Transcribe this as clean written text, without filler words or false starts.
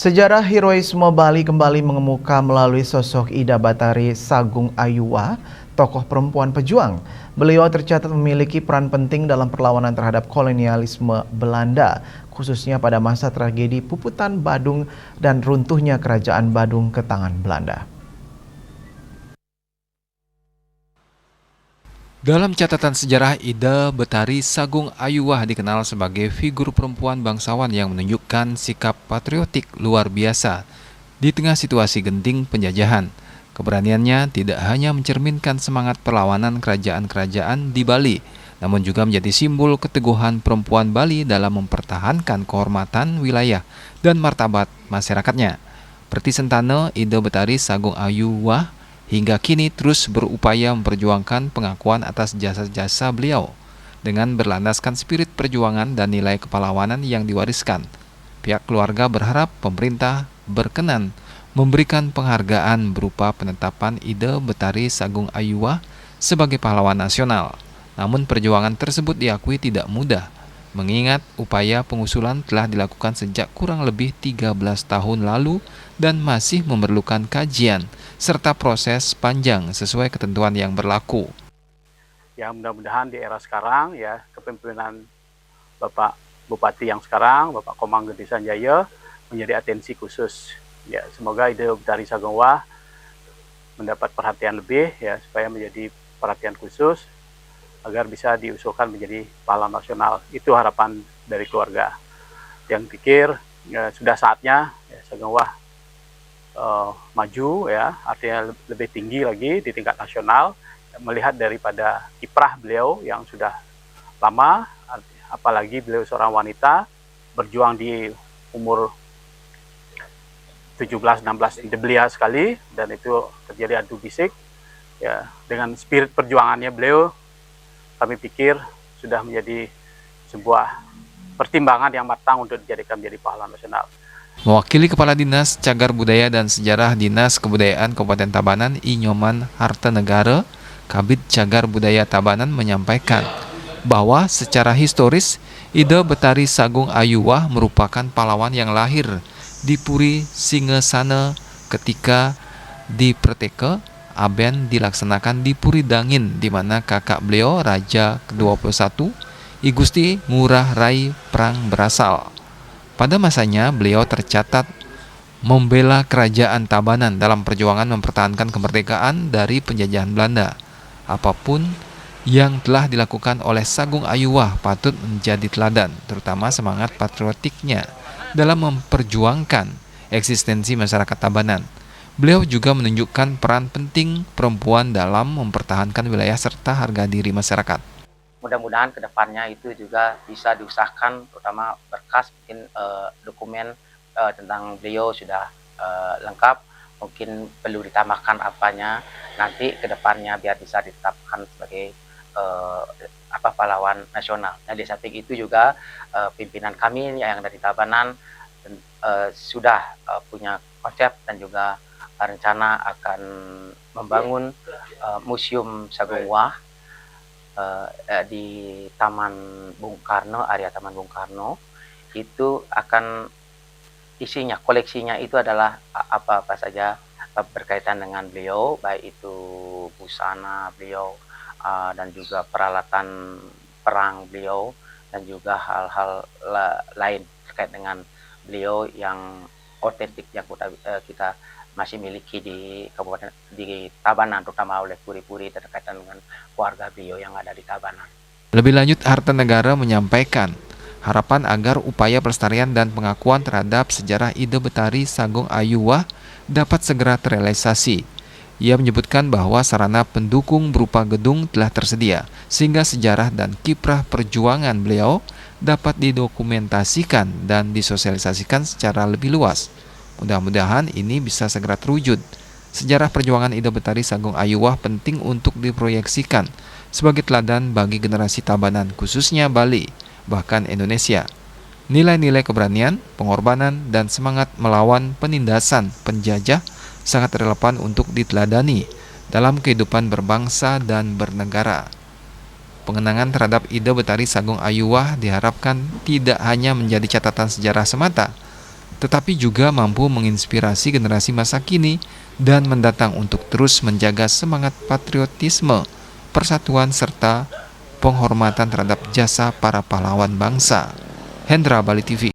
Sejarah heroisme Bali kembali mengemuka melalui sosok Ida Batari Sagung Ayuwa, tokoh perempuan pejuang. Beliau tercatat memiliki peran penting dalam perlawanan terhadap kolonialisme Belanda, khususnya pada masa tragedi Puputan Badung dan runtuhnya Kerajaan Badung ke tangan Belanda. Dalam catatan sejarah, Ida Batari Sagung Ayuwa dikenal sebagai figur perempuan bangsawan yang menunjukkan sikap patriotik luar biasa di tengah situasi genting penjajahan. Keberaniannya tidak hanya mencerminkan semangat perlawanan kerajaan-kerajaan di Bali, namun juga menjadi simbol keteguhan perempuan Bali dalam mempertahankan kehormatan wilayah dan martabat masyarakatnya. Perti Sentane, Ida Batari Sagung Ayuwa hingga kini terus berupaya memperjuangkan pengakuan atas jasa-jasa beliau dengan berlandaskan spirit perjuangan dan nilai kepahlawanan yang diwariskan. Pihak keluarga berharap pemerintah berkenan memberikan penghargaan berupa penetapan Ida Batari Sagung Ayuwa sebagai pahlawan nasional. Namun perjuangan tersebut diakui tidak mudah, mengingat upaya pengusulan telah dilakukan sejak kurang lebih 13 tahun lalu dan masih memerlukan kajian serta proses panjang sesuai ketentuan yang berlaku. Ya, mudah-mudahan di era sekarang ya kepemimpinan Bapak Bupati yang sekarang, Bapak Komang Gede Sanjaya, menjadi atensi khusus. Ya, semoga Ida Batari Sagung Ayuwa mendapat perhatian lebih ya supaya menjadi perhatian khusus agar bisa diusulkan menjadi pahlawan nasional. Itu harapan dari keluarga yang pikir ya, sudah saatnya ya, Sagung Ayuwa maju ya, artinya lebih tinggi lagi di tingkat nasional, melihat daripada kiprah beliau yang sudah lama, apalagi beliau seorang wanita berjuang di umur 17-16 belia sekali, dan itu terjadi adu fisik ya. Dengan spirit perjuangannya beliau, kami pikir sudah menjadi sebuah pertimbangan yang matang untuk dijadikan menjadi pahlawan nasional. Mewakili Kepala Dinas Cagar Budaya dan Sejarah Dinas Kebudayaan Kabupaten Tabanan, I Nyoman Hartanegara, Kabid Cagar Budaya Tabanan menyampaikan bahwa secara historis Ida Batari Sagung Ayuwa merupakan pahlawan yang lahir di Puri Singasana ketika di Preteke Aben dilaksanakan di Puri Dangin, di mana kakak beliau Raja ke-21 I Gusti Ngurah Rai Prang berasal. Pada masanya, beliau tercatat membela kerajaan Tabanan dalam perjuangan mempertahankan kemerdekaan dari penjajahan Belanda. Apapun yang telah dilakukan oleh Sagung Ayuwa patut menjadi teladan, terutama semangat patriotiknya dalam memperjuangkan eksistensi masyarakat Tabanan. Beliau juga menunjukkan peran penting perempuan dalam mempertahankan wilayah serta harga diri masyarakat. Mudah-mudahan kedepannya itu juga bisa diusahakan, terutama berkas mungkin dokumen tentang beliau sudah lengkap, mungkin perlu ditambahkan apanya nanti kedepannya biar bisa ditetapkan sebagai pahlawan nasional. Nah, di samping itu juga pimpinan kami yang dari Tabanan sudah punya konsep dan juga rencana akan membangun museum Sagung Ayuwa di Taman Bung Karno, area Taman Bung Karno. Itu akan isinya, koleksinya itu adalah apa-apa saja berkaitan dengan beliau, baik itu busana beliau dan juga peralatan perang beliau, dan juga hal-hal lain terkait dengan beliau yang otentik yang kita masih miliki di Kabupaten di Tabanan, terutama oleh puri-puri terkait dengan keluarga beliau yang ada di Tabanan. Lebih lanjut, Hartanegara menyampaikan harapan agar upaya pelestarian dan pengakuan terhadap sejarah Ida Batari Sagung Ayuwa dapat segera terrealisasi. Ia menyebutkan bahwa sarana pendukung berupa gedung telah tersedia, sehingga sejarah dan kiprah perjuangan beliau dapat didokumentasikan dan disosialisasikan secara lebih luas. Mudah-mudahan ini bisa segera terwujud. Sejarah perjuangan Ida Batari Sagung Ayuwa penting untuk diproyeksikan sebagai teladan bagi generasi Tabanan, khususnya Bali, bahkan Indonesia. Nilai-nilai keberanian, pengorbanan, dan semangat melawan penindasan penjajah sangat relevan untuk diteladani dalam kehidupan berbangsa dan bernegara. Pengenangan terhadap Ida Batari Sagung Ayuwa diharapkan tidak hanya menjadi catatan sejarah semata, tetapi juga mampu menginspirasi generasi masa kini dan mendatang untuk terus menjaga semangat patriotisme, persatuan, serta penghormatan terhadap jasa para pahlawan bangsa. Hendra, Bali TV.